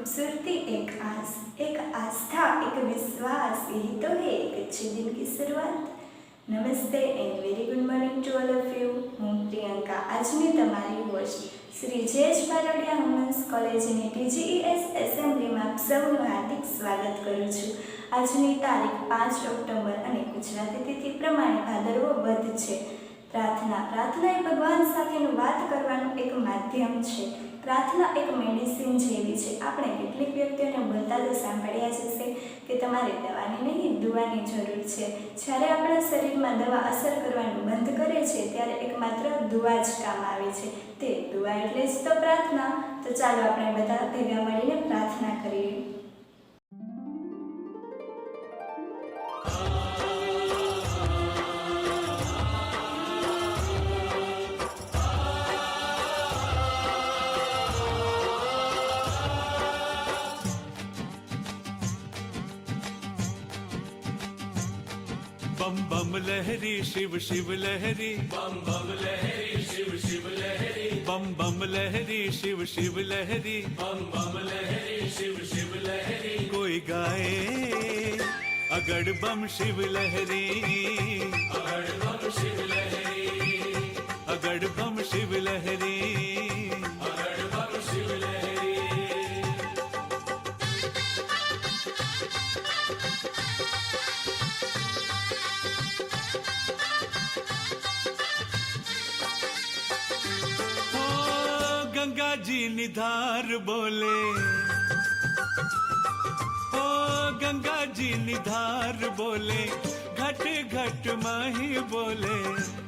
खूबसूरती एक आस्था एक विश्वास, यही तो है एक अच्छे दिन की शुरुआत। नमस्ते and very good morning to all of you. हूँ प्रियंका, આજની તમારી હોસ્ટ શ્રી જયેશ બારોડિયા વુમન્સ કોલેજની TGES એસેમ્બલીમાં આપ સૌનું હાર્દિક સ્વાગત કરું છું। આજની તારીખ 5 ઓક્ટોબર અને ગુજરાતી તિથિ પ્રમાણે ભાદરવો વધ છે। प्रार्थना એ ભગવાન સાથેનું વાત કરવાનું એક માધ્યમ છે। प्रार्थना एक मेडिसिन जेवी है। आपणे કેટલીક વ્યક્તિઓને બોલતા તો સાંભળ્યા જ હશે કે તમારે દવાની નહીં દુવાની જરૂર છે। જ્યારે આપણા શરીરમાં દવા અસર કરવાનું બંધ કરે છે ત્યારે એકમાત્ર દુઆ જ કામ આવે છે। તે દુઆ એટલે જ તો પ્રાર્થના। તો ચાલો આપણે બધા ભેગા મળીને પ્રાર્થના કરીએ। बम बम लहरी शिव शिव लहरी, बम बम लहरी शिव शिव लहरी, बम बम लहरी शिव शिव लहरी, बम बम लहरी शिव शिव लहरी। कोई गाए अगड़ बम शिव लहरी, अगड़ बम शिव लहरी, अगड़ बम शिव लहरी, अगड़ बम शिव लहरी। गंगा जी निधार बोले, ओ गंगा जी निधार बोले, घट घट माही बोले,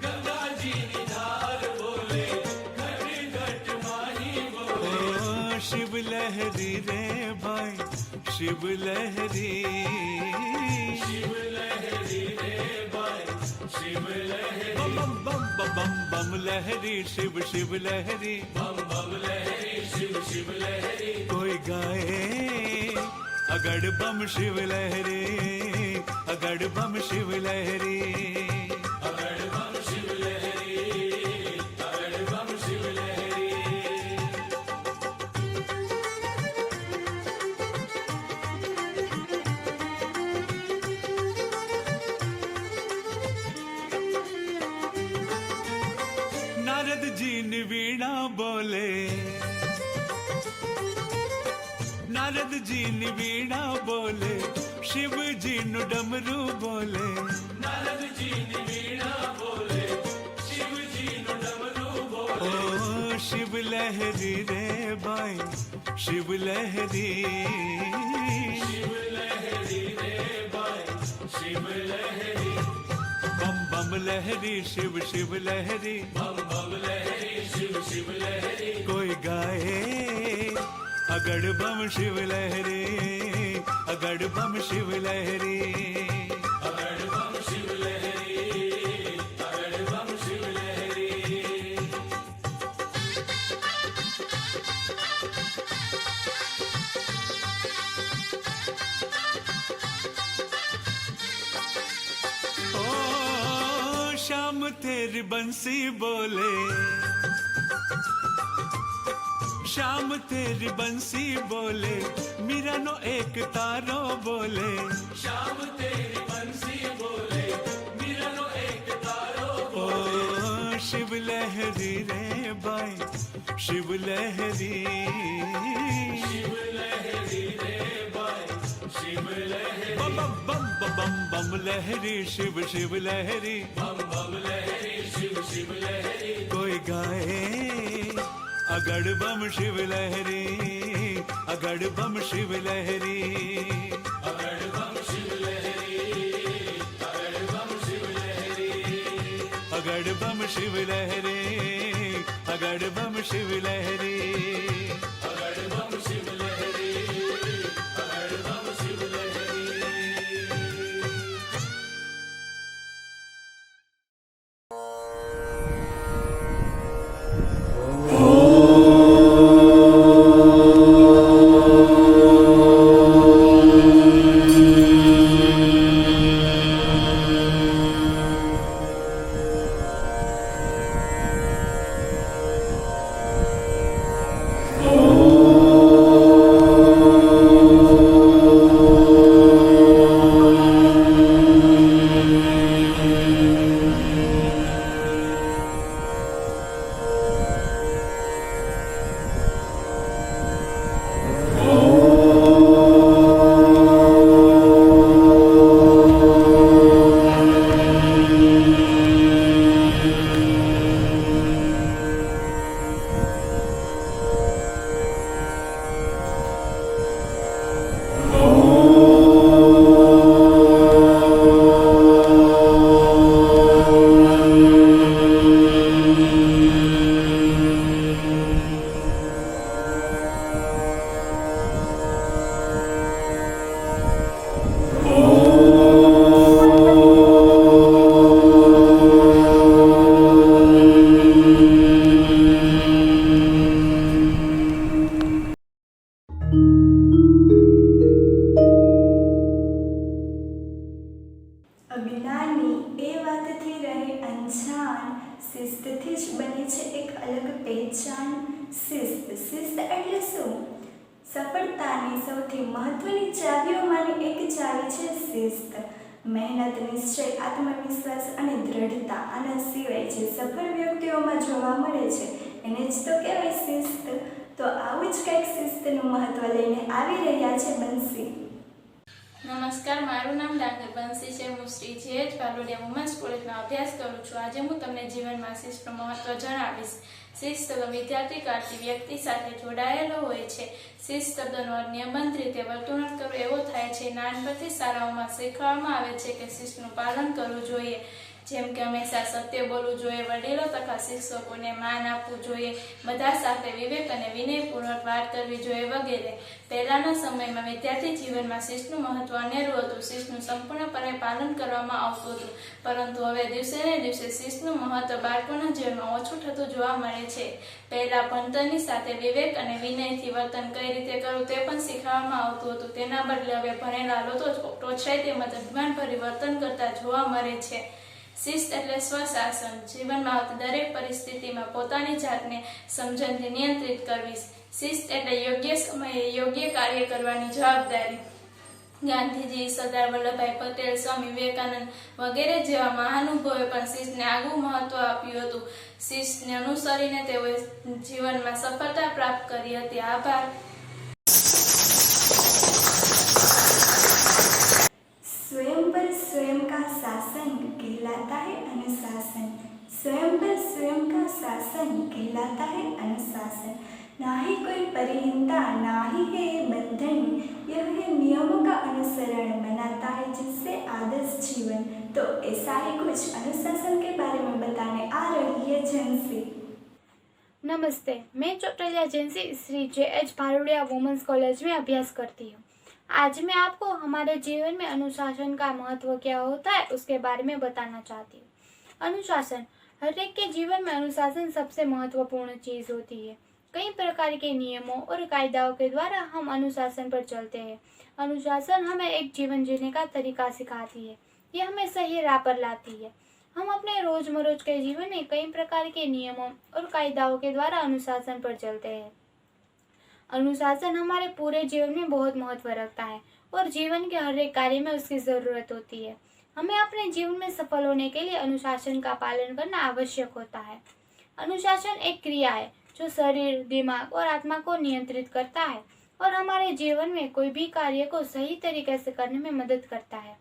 गंगा जी निधार बोले, घट घट माही बोले। ओ शिव लहरी रे भाई शिव लहरी, शिव लहरी रे भाई शिव लहरी। बम बम बम बम बम लहरी शिव शिव लहरी, बम बम लहरी शिव शिव लहरी। कोई गाए अगड़ बम शिव लहरी, अगड़ बम शिव लहरी, अगड़ बम शिव लहरी, अगड़ बम शिव लहरी। नारद जी ने वीणा बोले, नारद जी ने वीणा बोले, शिव जी नु डमरू बोले, नारद जी ने वीणा बोले, शिव जी नु डमरू बोले। ओ शिव लहरी रे भाई शिव लहरी, शिव लहरी रे भाई शिव लहरी। बम बम लहरी शिव शिव लहरी, बम बम लहरी शिव शिव लहरी। कोई गाए अगड़ बम शिव लहरी, अगड़ बम शिव लहरी, अगड़ बम शिव लहरी, अगड़ बम शिव लहरी। ओ शाम तेरी बंसी बोले, शाम तेरी बंसी बोले, मीरा नो एक तारो बोले, शाम तेरी बंसी बोले, मीरा नो एक तारो बोले। ओ शिव लहरी रे भाई शिव लहरी, शिव लहरी रे भाई शिव लहरी। बम बम बम बम लहरी शिव शिव लहरी, बम बम लहरी शिव शिव लहरी। कोई गाए अगड़ बम शिव लहरी, अगड़ बम शिव लहरी, अगड़ बम शिव लहरी, अगड़ बम शिव लहरी, अगड़ बम शिव लहरी, अगड़ बम शिव लहरी, अगड़ बम शिव लहरी, अगड़ बम शिव लहरी। Oh અજ્ઞાની એ વાતથી રહે અંજાન, શિસ્તથી જ બને છે એક અલગ પહેચાન. શિસ્ત એટલે શું? સફળતાની સૌથી મહત્વની ચાવીઓમાંની એક ચાવી છે શિસ્ત. મહેનત, નિશ્ચય, આત્મવિશ્વાસ અને દ્રઢતા આના સિવાય જે સફળ વ્યક્તિઓમાં જોવા મળે છે એને જ તો કહેવાય શિસ્ત. તો આવું જ કંઈક શિસ્તનું મહત્વ લઈને આવી રહ્યા છે બંસી. નમસ્કાર, મારું નામ ડાંગર બંસી છે. હું શ્રી જે.એચ. ભાલોડિયા વુમન્સ કોલેજમાં અભ્યાસ કરું છું. આજે હું તમને જીવનમાં શિસ્તનું મહત્વ જણાવીશ. શિસ્ત વિદ્યાર્થી કાળથી વ્યક્તિ સાથે જોડાયેલો હોય છે. શિસ્ત શબ્દનો અર્થ નિયમિત રીતે વર્તણૂક કરવું એવો થાય છે. નાનપણથી શાળાઓમાં શીખવવામાં આવે છે કે શિસ્તનું પાલન કરવું જોઈએ, જેમ કે હંમેશા સત્ય બોલવું જોઈએ, વડીલો તથા શિક્ષકોને માન આપવું જોઈએ, બધા સાથે વિવેક અને વિનયપૂર્વક વાત કરવી જોઈએ વગેરે. પહેલાના સમયમાં વિદ્યાર્થી જીવનમાં શિસ્તનું મહત્વ અનેરું હતું. શિસ્તનું સંપૂર્ણપણે પાલન કરવામાં આવતું હતું, પરંતુ હવે દિવસે ને દિવસે શિસ્તનું મહત્વ બાળકોના જીવનમાં ઓછું થતું જોવા મળે છે. પહેલા ભણતરની સાથે વિવેક અને વિનયથી વર્તન કઈ રીતે કરવું તે પણ શીખવવામાં આવતું હતું. તેના બદલે હવે ભણેલા લોકો ટોચાઈ તેમજ અભિમાનભર્યું વર્તન કરતા જોવા મળે છે. શિસ્ત એટલે સ્વશાસન. જીવનમાં આવતી દરેક પરિસ્થિતિમાં પોતાની જાતને સમજણથી નિયંત્રિત કરવી. શિસ્ત એટલે યોગ્ય સમયે યોગ્ય કાર્ય કરવાની જવાબદારી. ગાંધીજી, સરદાર વલ્લભભાઈ પટેલ, સ્વામી વિવેકાનંદ વગેરે જેવા મહાનુભાવોએ પણ શિસ્તને આગવું મહત્વ આપ્યું હતું. શિસ્તને અનુસરીને તેઓએ જીવનમાં સફળતા પ્રાપ્ત કરી હતી. આભાર. स्वयं पर स्वयं का शासन कहलाता है अनुशासन. स्वयं पर स्वयं का शासन कहलाता है अनुशासन. ना ही कोई परिहिता, ना ही है ये बंधन, यह है नियमों का अनुसरण बनाता है जिससे आदर्श जीवन. तो ऐसा ही कुछ अनुशासन के बारे में बताने आ रही है झंसी. नमस्ते, मैं चौटलिया जेंसी श्री जे.एच. भालोडिया वुमेन्स कॉलेज में अभ्यास करती हूँ. आज मैं आपको हमारे जीवन में अनुशासन का महत्व क्या होता है उसके बारे में बताना चाहती हूँ. अनुशासन, हर एक के जीवन में अनुशासन सबसे महत्वपूर्ण चीज होती है. कई प्रकार के नियमों और कायदाओं के द्वारा हम अनुशासन पर चलते हैं. अनुशासन हमें एक जीवन जीने का तरीका सिखाती है. ये हमें सही राह पर लाती है. हम अपने रोजमर्रा के जीवन में कई प्रकार के नियमों और कायदाओं के द्वारा अनुशासन पर चलते हैं. अनुशासन हमारे पूरे जीवन में बहुत महत्व रखता है और जीवन के हर एक कार्य में उसकी जरूरत होती है. हमें अपने जीवन में सफल होने के लिए अनुशासन का पालन करना आवश्यक होता है. अनुशासन एक क्रिया है जो शरीर, दिमाग और आत्मा को नियंत्रित करता है और हमारे जीवन में कोई भी कार्य को सही तरीके से करने में मदद करता है.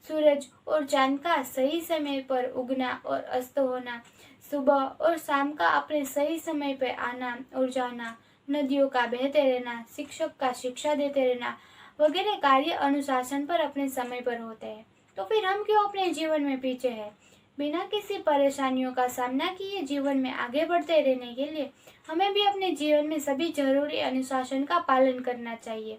सूरज और चांद का सही समय पर उगना और अस्त होना, सुबह और शाम का अपने सही समय पर आना और जाना, नदियों का बहते रहना, शिक्षक का शिक्षा देते रहना वगैरह कार्य अनुशासन पर अपने समय पर होते हैं. तो फिर हम क्यों अपने जीवन में पीछे हैं? बिना किसी परेशानियों का सामना किए जीवन में आगे बढ़ते रहने के लिए हमें भी अपने जीवन में सभी जरूरी अनुशासन का पालन करना चाहिए.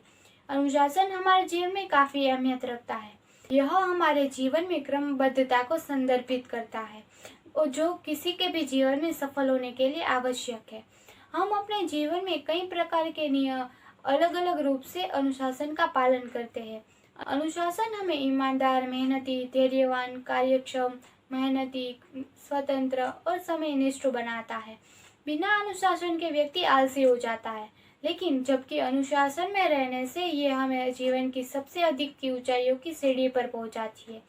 अनुशासन हमारे जीवन में काफी अहमियत रखता है. यह हमारे जीवन में क्रमबद्धता को संदर्भित करता है और जो किसी के भी जीवन में सफल होने के लिए आवश्यक है. हम अपने जीवन में कई प्रकार के नियम अलग अलग रूप से अनुशासन का पालन करते हैं. अनुशासन हमें ईमानदार, मेहनती, धैर्यवान, कार्यक्षम, मेहनती, स्वतंत्र और समयनिष्ठ बनाता है. बिना अनुशासन के व्यक्ति आलसी हो जाता है, लेकिन जबकि अनुशासन में रहने से ये हमें जीवन की सबसे अधिक की ऊंचाइयों की सीढ़ी पर पहुंचाती है.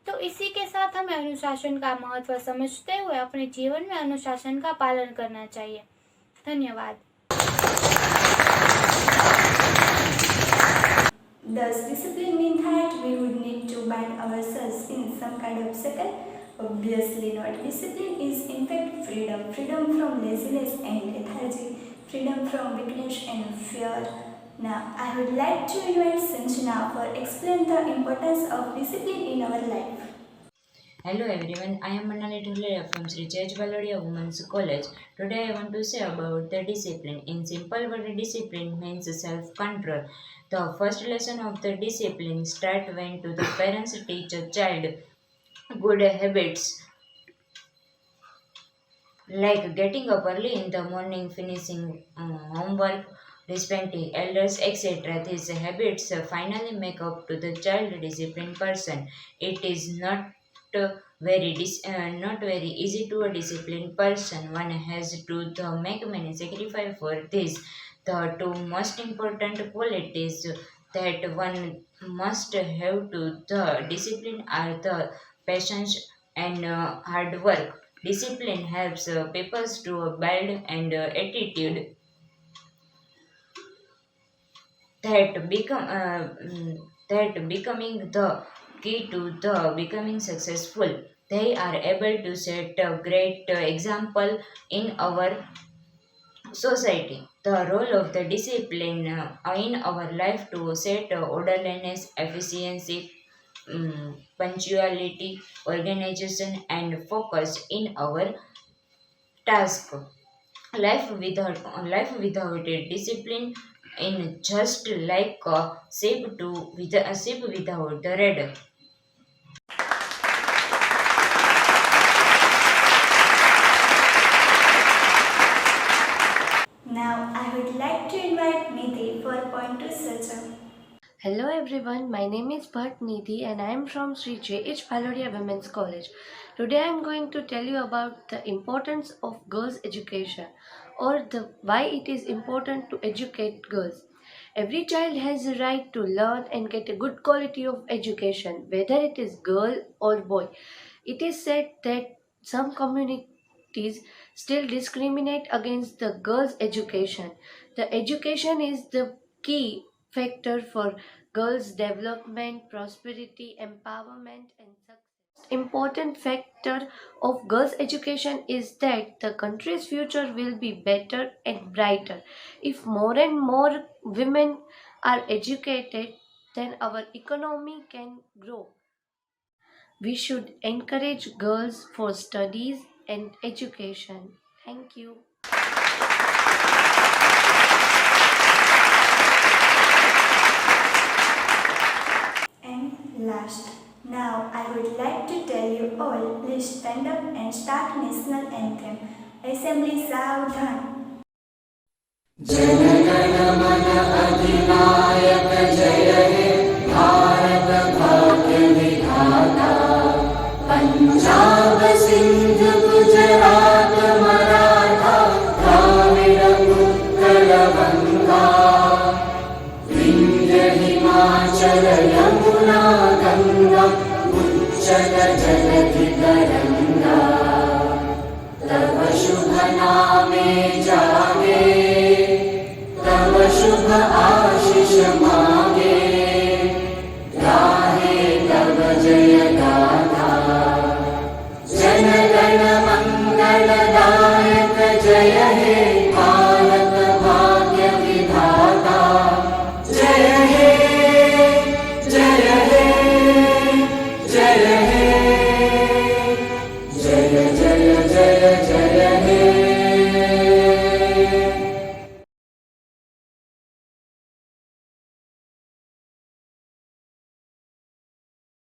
तो इसी के साथ हमें अनुशासन का महत्व समझते हुए अपने जीवन में अनुशासन का पालन करना चाहिए. धन्यवाद. Does discipline mean that we would need to bind ourselves in some kind of circle? Obviously not. Discipline is in fact freedom. Freedom from laziness and lethargy. Freedom from weakness and fear. Now, I would like to invite Sanjana for explain the importance of discipline in our life. Hello everyone, I am Manali Dhuleya from Sri J.H. Vallodia Women's College. Today I want to say about the discipline. In simple word, discipline means self-control. The first lesson of the discipline starts when to the parents teach a child good habits like getting up early in the morning, finishing homework, respecting elders, etc. These habits finally make up to the child disciplined person. It is not very easy to a disciplined person. One has to make many sacrifices for this. The two most important qualities that one must have to the discipline are the patience and hard work. Discipline helps people to build an attitude that becoming the key to the becoming successful. They are able to set a great example in our society. The role of the discipline in our life to set orderliness, efficiency, punctuality, organization, and focus in our task. Life without a discipline in just like a ship without the rudder. Now I would like to invite Nidhi for a point research. Hello everyone, my name is Bhatt Nidhi and I am from Sri J.H. Palodia Women's College. Today I am going to tell you about the importance of girls' education or why it is important to educate girls. Every child has a right to learn and get a good quality of education, whether it is girl or boy. It is said that some communities still discriminate against the girls' education. The education is the key factor for girls' development, prosperity, empowerment, and success. Important factor of girls' education is that the country's future will be better and brighter. If more and more women are educated, then our economy can grow. We should encourage girls for studies and education. Thank you. And last, now I would like to tell you all, please stand up and start national anthem. Assembly Saudhan. Jana Gana मंगलदायक